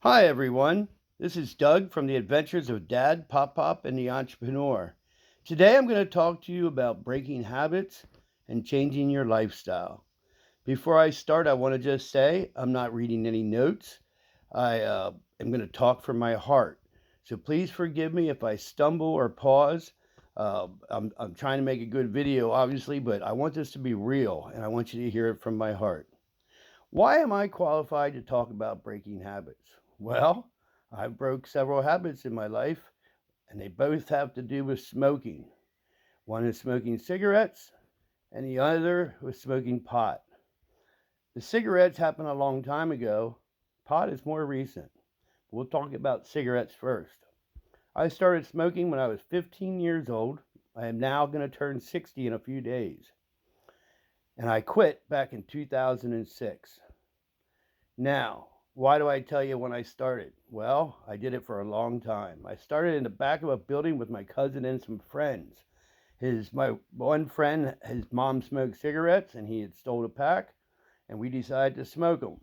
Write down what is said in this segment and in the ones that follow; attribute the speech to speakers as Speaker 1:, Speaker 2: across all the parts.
Speaker 1: Hi, everyone. This is Doug from the Adventures of Dad, Pop Pop, and the Entrepreneur. Today I'm going to talk to you about breaking habits and changing your lifestyle. Before I start, I want to just say I'm not reading any notes. I am going to talk from my heart. So please forgive me if I stumble or pause. I'm trying to make a good video, obviously, but I want this to be real and I want you to hear it from my heart. Why am I qualified to talk about breaking habits? Well, I've broke several habits in my life, and they both have to do with smoking. One is smoking cigarettes, and the other was smoking pot. The cigarettes happened a long time ago. Pot is more recent. We'll talk about cigarettes first. I started smoking when I was 15 years old. I am now going to turn 60 in a few days. And I quit back in 2006. Now, why do I tell you when I started? Well, I did it for a long time. I started in the back of a building with my cousin and some friends. My one friend, his mom smoked cigarettes and he had stole a pack, and we decided to smoke them.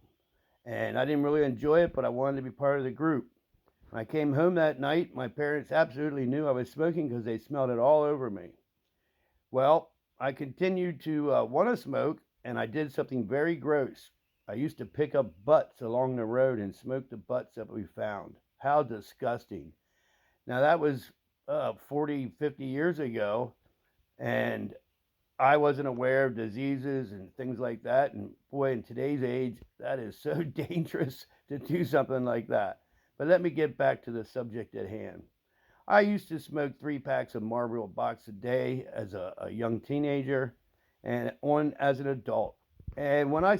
Speaker 1: And I didn't really enjoy it, but I wanted to be part of the group. When I came home that night, my parents absolutely knew I was smoking because they smelled it all over me. Well, I continued to want to smoke, and I did something very gross. I used to pick up butts along the road and smoke the butts that we found. How disgusting. Now, that was 40, 50 years ago, and I wasn't aware of diseases and things like that. And boy, in today's age, that is so dangerous to do something like that. But let me get back to the subject at hand. I used to smoke 3 packs of Marlboro Box a day as a young teenager and on as an adult. And when I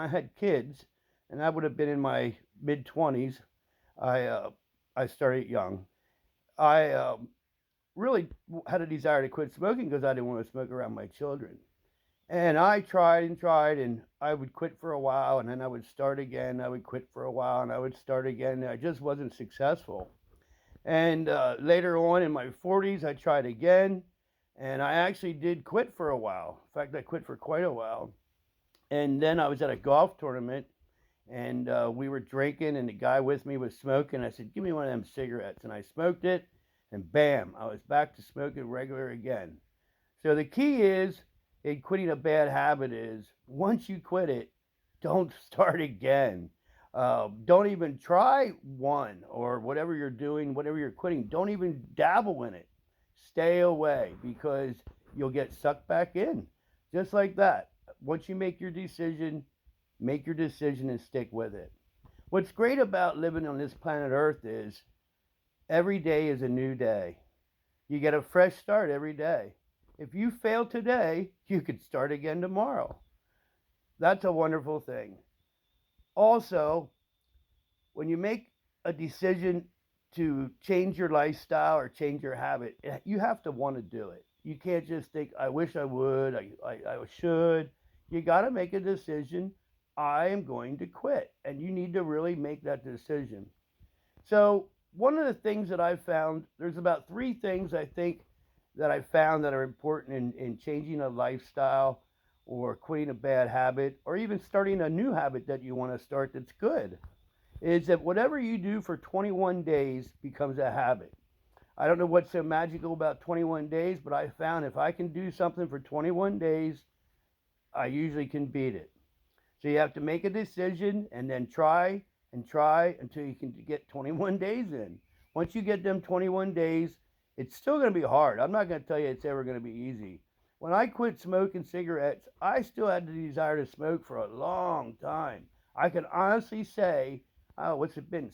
Speaker 1: had kids, and I would have been in my mid 20s, I, uh, I started young. I really had a desire to quit smoking because I didn't want to smoke around my children. And I tried and tried, and I would quit for a while, and then I would start again. I would quit for a while, and I would start again. And I just wasn't successful. And later on in my 40s, I tried again, and I actually did quit for a while. In fact, I quit for quite a while. And then I was at a golf tournament, and we were drinking, and the guy with me was smoking. I said, "Give me one of them cigarettes," and I smoked it, and bam, I was back to smoking regular again. So the key is in quitting a bad habit is once you quit it, don't start again. Don't even try one or whatever you're doing, whatever you're quitting. Don't even dabble in it. Stay away because you'll get sucked back in. Just like that. Once you make your decision and stick with it. What's great about living on this planet Earth is every day is a new day. You get a fresh start every day. If you fail today, you could start again tomorrow. That's a wonderful thing. Also, when you make a decision to change your lifestyle or change your habit, you have to want to do it. You can't just think, I wish I would, I should. You got to make a decision. I am going to quit. And you need to really make that decision. So, one of the things that I've found, there's about 3 things I think that I found that are important in changing a lifestyle or quitting a bad habit or even starting a new habit that you want to start that's good is that whatever you do for 21 days becomes a habit. I don't know what's so magical about 21 days, but I found if I can do something for 21 days, I usually can beat it. So you have to make a decision and then try and try until you can get 21 days in. Once you get them 21 days, it's still going to be hard. I'm not going to tell you it's ever going to be easy. When I quit smoking cigarettes, I still had the desire to smoke for a long time. I can honestly say, oh, what's it been?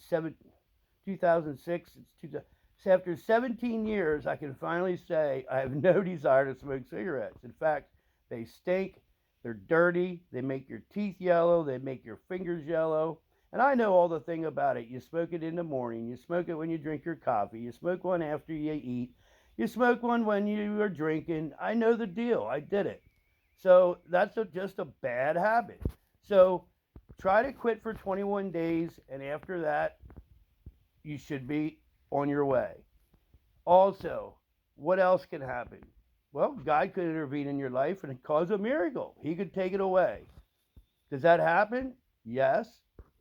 Speaker 1: 2006. It's 2000. So after 17 years, I can finally say I have no desire to smoke cigarettes. In fact, they stink. They're dirty. They make your teeth yellow. They make your fingers yellow. And I know all the thing about it. You smoke it in the morning. You smoke it when you drink your coffee. You smoke one after you eat. You smoke one when you are drinking. I know the deal. I did it. So that's just a bad habit. So try to quit for 21 days. And after that, you should be on your way. Also, what else can happen? Well, God could intervene in your life and cause a miracle. He could take it away. Does that happen? Yes.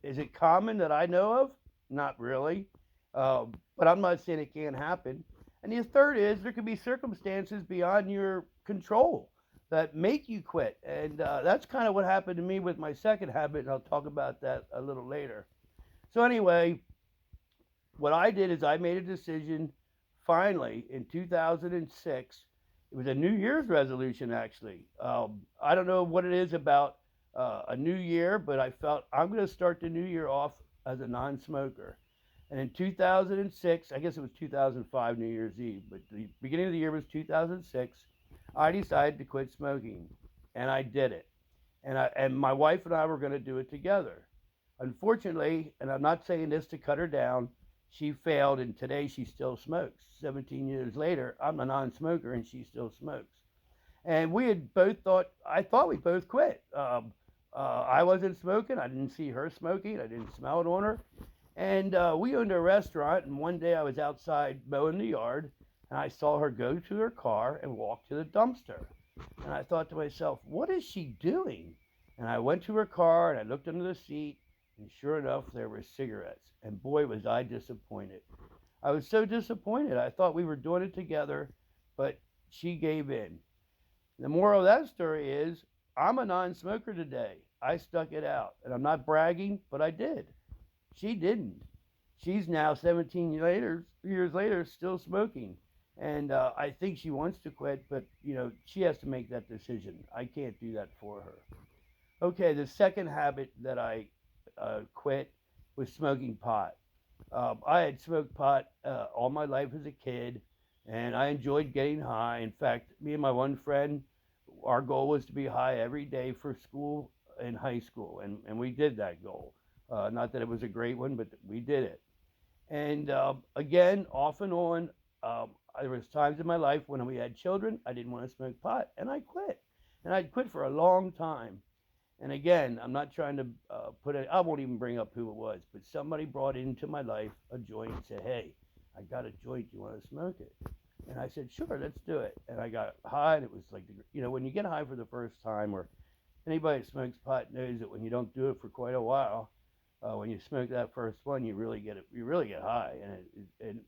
Speaker 1: Is it common that I know of? Not really. But I'm not saying it can't happen. And the third is there could be circumstances beyond your control that make you quit. And that's kind of what happened to me with my second habit, and I'll talk about that a little later. So, anyway, what I did is I made a decision finally in 2006. It was a New Year's resolution, actually. I don't know what it is about a new year, but I felt I'm going to start the new year off as a non smoker. And in 2006, I guess it was 2005 New Year's Eve, but the beginning of the year was 2006, I decided to quit smoking. And I did it. And my wife and I were going to do it together. Unfortunately, and I'm not saying this to cut her down, she failed, and today she still smokes. 17 years later, I'm a non-smoker, and she still smokes. And we had both thought, I thought we both quit. I wasn't smoking. I didn't see her smoking. I didn't smell it on her. And we owned a restaurant, and one day I was outside mowing the yard, and I saw her go to her car and walk to the dumpster. And I thought to myself, what is she doing? And I went to her car and I looked under the seat, and sure enough, there were cigarettes. And boy, was I disappointed. I was so disappointed. I thought we were doing it together, but she gave in. The moral of that story is I'm a non smoker today. I stuck it out. And I'm not bragging, but I did. She didn't. She's now 17 years later still smoking. And I think she wants to quit, but she has to make that decision. I can't do that for her. Okay, the second habit that I quit was smoking pot. I had smoked pot all my life as a kid, and I enjoyed getting high. In fact, me and my one friend, our goal was to be high every day for school in high school, and we did that goal. Not that it was a great one, but we did it. And again, off and on, there was times in my life when we had children, I didn't want to smoke pot, and I quit. And I'd quit for a long time. And again, I'm not trying to put it, I won't even bring up who it was, but somebody brought into my life a joint and said, hey, I got a joint, you want to smoke it? And I said, sure, let's do it. And I got high, and it was like, when you get high for the first time, or anybody that smokes pot knows that when you don't do it for quite a while, when you smoke that first one, you really get it, you really get high. And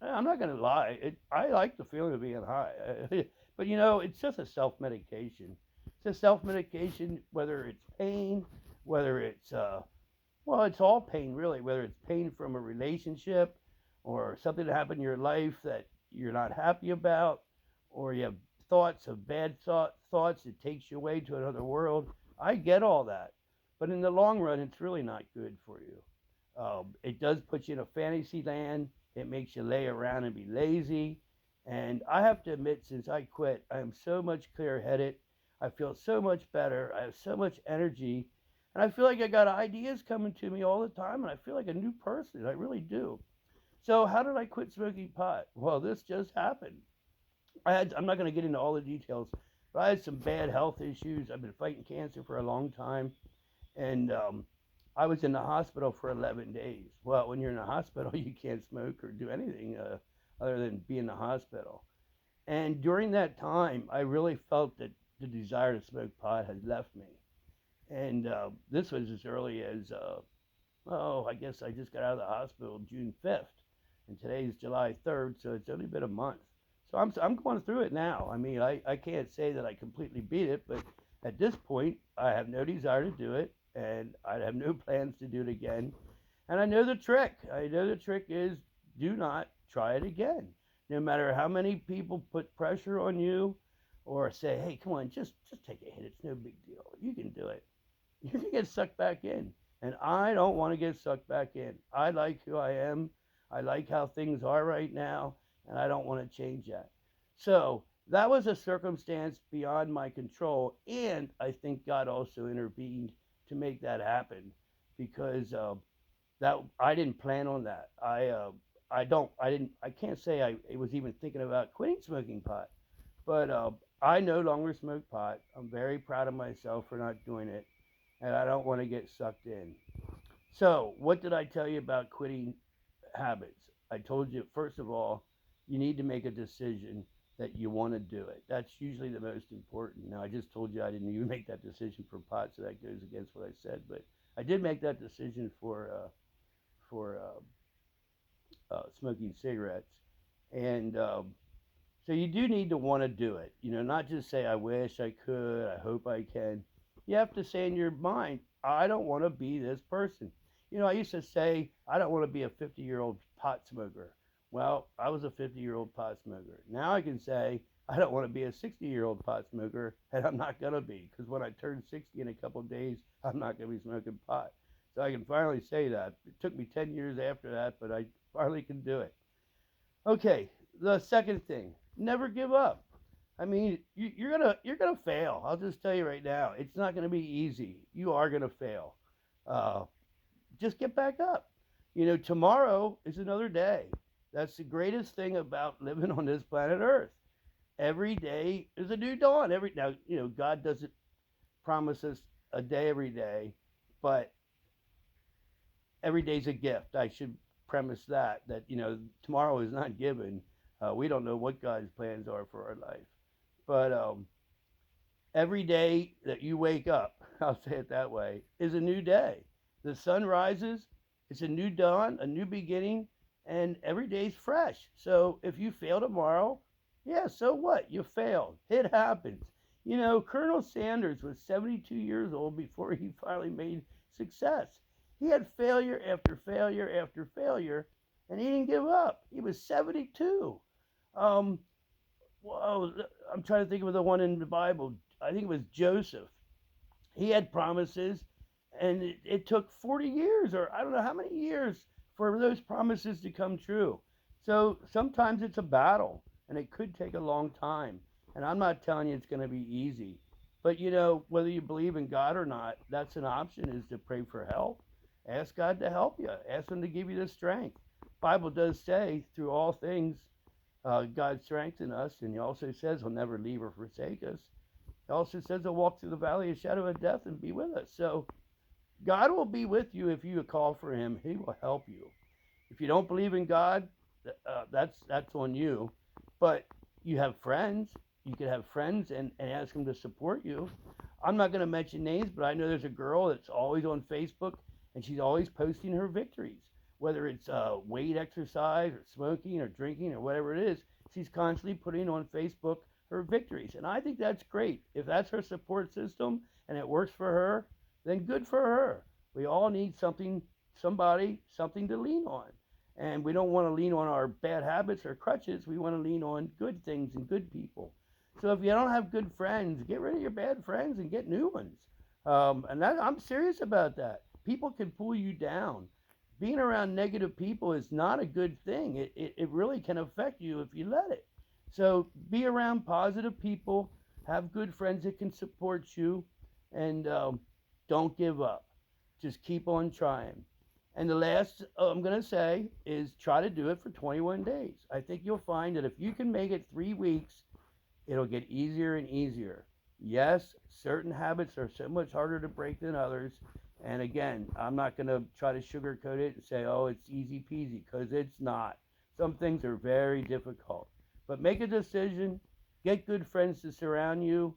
Speaker 1: I'm not going to lie, I like the feeling of being high. But it's just a self medication. It's a self medication, whether it's pain, whether it's well, it's all pain really. Whether it's pain from a relationship, or something that happened in your life that you're not happy about, or you have thoughts of thoughts that takes you away to another world. I get all that, but in the long run, it's really not good for you. It does put you in a fantasy land. It makes you lay around and be lazy. And I have to admit, since I quit, I am so much clear headed. I feel so much better. I have so much energy. And I feel like I got ideas coming to me all the time. And I feel like a new person. I really do. So, how did I quit smoking pot? Well, this just happened. I'm not going to get into all the details, but I had some bad health issues. I've been fighting cancer for a long time. And I was in the hospital for 11 days. Well, when you're in the hospital, you can't smoke or do anything other than be in the hospital. And during that time, I really felt that the desire to smoke pot had left me. And this was as early as, I guess I just got out of the hospital June 5th. And today's July 3rd, so it's only been a month. So I'm going through it now. I mean, I can't say that I completely beat it, but at this point, I have no desire to do it, and I have no plans to do it again. And I know the trick. I know the trick is do not try it again. No matter how many people put pressure on you or say, hey, come on, just take a hit. It's no big deal. You can do it. You're going to get sucked back in. And I don't want to get sucked back in. I like who I am. I like how things are right now, and I don't want to change that. So that was a circumstance beyond my control, and I think God also intervened to make that happen because that I didn't plan on that. I can't say I was even thinking about quitting smoking pot, but I no longer smoke pot. I'm very proud of myself for not doing it, and I don't want to get sucked in. So, what did I tell you about quitting habits? I told you, first of all, you need to make a decision that you want to do it. That's usually the most important. Now, I just told you I didn't even make that decision for pot, so that goes against what I said. But I did make that decision for smoking cigarettes. And so you do need to want to do it. Not just say, I wish I could, I hope I can. You have to say in your mind, I don't want to be this person. I used to say, I don't want to be a 50-year-old pot smoker. Well, I was a 50-year-old pot smoker. Now I can say, I don't want to be a 60-year-old pot smoker, and I'm not going to be, because when I turn 60 in a couple of days, I'm not going to be smoking pot. So I can finally say that. It took me 10 years after that, but I finally can do it. Okay, the second thing, never give up. I mean, you're gonna fail. I'll just tell you right now, it's not gonna be easy. You are gonna fail. Uh, just get back up. Tomorrow is another day. That's the greatest thing about living on this planet Earth. Every day is a new dawn. God doesn't promise us a day every day, but every day's a gift. I should premise that tomorrow is not given. We don't know what God's plans are for our life, but every day that you wake up, I'll say it that way, is a new day. The sun rises, it's a new dawn, a new beginning, and every day's fresh. So if you fail tomorrow, yeah, so what? You failed. It happens. Colonel Sanders was 72 years old before he finally made success. He had failure after failure after failure, and he didn't give up. He was 72. Um, Whoa, I'm trying to think of the one in the Bible. I think it was Joseph. He had promises, and it took 40 years, or I don't know how many years, for those promises to come true. So sometimes it's a battle, and it could take a long time. And I'm not telling you it's going to be easy. But whether you believe in God or not, that's an option, is to pray for help. Ask God to help you. Ask Him to give you the strength. Bible does say, through all things, God strengthens us, and He also says He'll never leave or forsake us. He also says He'll walk through the valley of shadow of death and be with us. So God will be with you if you call for Him. He will help you. If you don't believe in God, that's on you. But you have friends. You could have friends and ask them to support you. I'm not going to mention names, but I know there's a girl that's always on Facebook, and she's always posting her victories. Whether it's weight exercise or smoking or drinking or whatever it is, she's constantly putting on Facebook her victories. And I think that's great. If that's her support system and it works for her, then good for her. We all need something to lean on. And we don't want to lean on our bad habits or crutches. We want to lean on good things and good people. So if you don't have good friends, get rid of your bad friends and get new ones. I'm serious about that. People can pull you down. Being around negative people is not a good thing. It really can affect you if you let it. So be around positive people. Have good friends that can support you. And don't give up. Just keep on trying. And the last I'm going to say is try to do it for 21 days. I think you'll find that if you can make it 3 weeks, it'll get easier and easier. Yes, certain habits are so much harder to break than others. And again, I'm not going to try to sugarcoat it and say, oh, it's easy peasy, because it's not. Some things are very difficult. But make a decision, get good friends to surround you,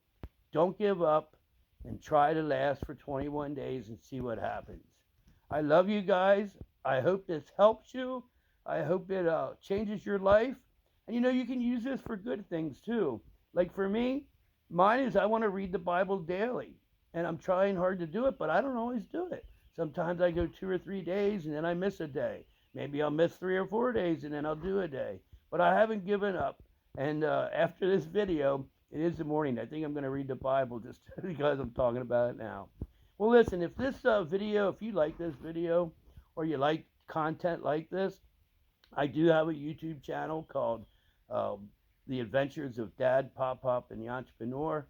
Speaker 1: don't give up, and try to last for 21 days and see what happens. I love you guys. I hope this helps you. I hope it changes your life. And you can use this for good things too. Like for me, mine is I want to read the Bible daily. And I'm trying hard to do it, but I don't always do it. Sometimes I go 2 or 3 days and then I miss a day. Maybe I'll miss 3 or 4 days and then I'll do a day. But I haven't given up. And after this video, it is the morning. I think I'm going to read the Bible just because I'm talking about it now. Well, listen, if this video, if you like this video or you like content like this, I do have a YouTube channel called The Adventures of Dad, Pop Pop, and the Entrepreneur.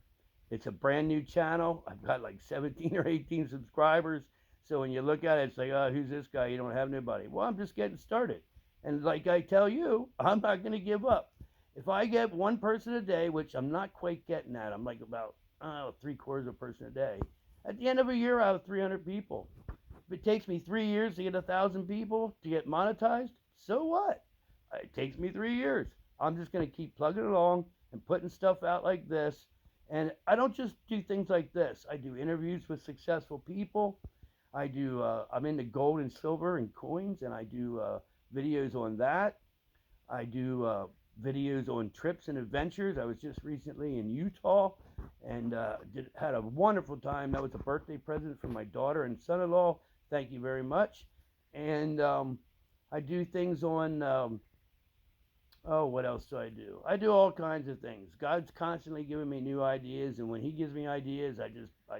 Speaker 1: It's a brand new channel. I've got like 17 or 18 subscribers. So when you look at it, it's like, oh, who's this guy? You don't have nobody. Well, I'm just getting started. And like I tell you, I'm not going to give up. If I get one person a day, which I'm not quite getting at, I'm like about 3/4 of a person a day. At the end of a year, I have 300 people. If it takes me 3 years to get 1,000 people to get monetized, so what? It takes me 3 years. I'm just going to keep plugging along and putting stuff out like this. And I don't just do things like this. I do interviews with successful people. I'm into gold and silver and coins, and I do videos on that. I do videos on trips and adventures. I was just recently in Utah and had a wonderful time. That was a birthday present from my daughter and son-in-law. Thank you very much. And I do things on oh, what else do I do? I do all kinds of things. God's constantly giving me new ideas, and when He gives me ideas, I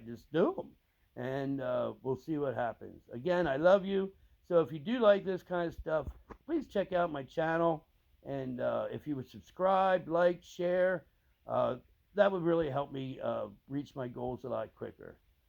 Speaker 1: just do them, and we'll see what happens. Again, I love you. So if you do like this kind of stuff, please check out my channel, and if you would subscribe, like, share, uh, that would really help me reach my goals a lot quicker.